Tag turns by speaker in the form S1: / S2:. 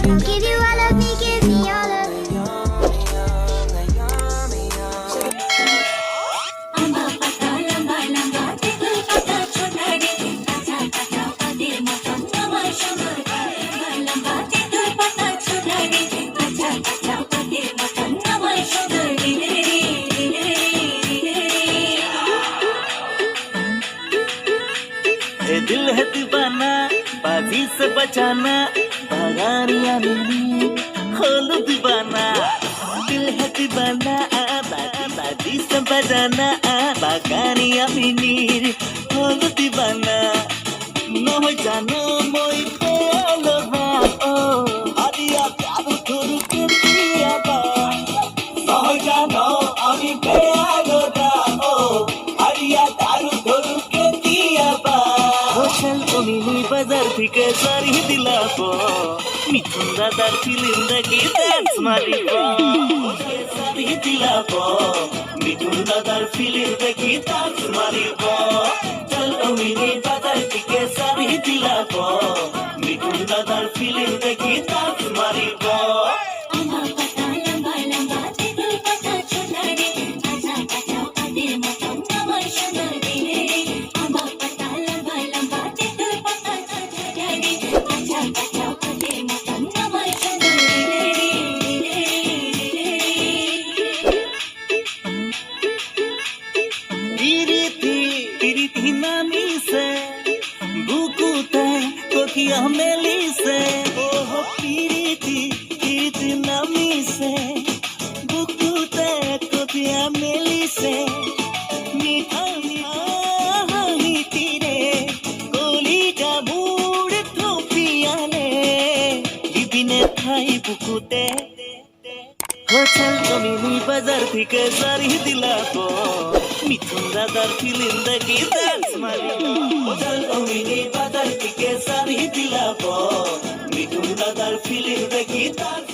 S1: Give you all of me, give me all of me.
S2: ए दिल है दीवाना बाजी से बचाना बागानिया मिली खोलो दीवाना दिल है दीवाना बाजी से बचाना बागानिया मिली खोलो दीवाना no জানো মই পেলো ও আদিয়া কাবু ধরু কে দিয়া বা no জানো আমি পেলো ও আদিয়া কাবু ধরু কে দিয়া বা চল ওমিনি বাজার থেকে সারি দিলাবো মিঠুন দাদার ফিলিং দেখি ডান্স মারিবো সারি দিলাবো মিঠুন দাদার ফিলিং দেখি ডান্স মারিবো চল ওমিনি বাজার থেকে সারি দিলাবো মিঠুন দাদার ফিলিং দেখি ডান্স মারিবো পিরিতি নামি সে বুকুতে কোকিয়া মেলি সে ওহ পিরিতি নামি সে বুকুতে কোকিয়া মেলি সে মিঠা মিঠা হিতিরে কলিজা বুড়ে থপিয়ালে বিবিনে ঠাই বুকুতে চল ওমিনি বাজার থেকে সারি দিলাবো মিঠুন দাদার ফিলিং দেখি ডান্স মারিবো চল ওমিনি বাজার থেকে সারি দিলাবো মিঠুন দাদার ফিলিং দেখি ডান্স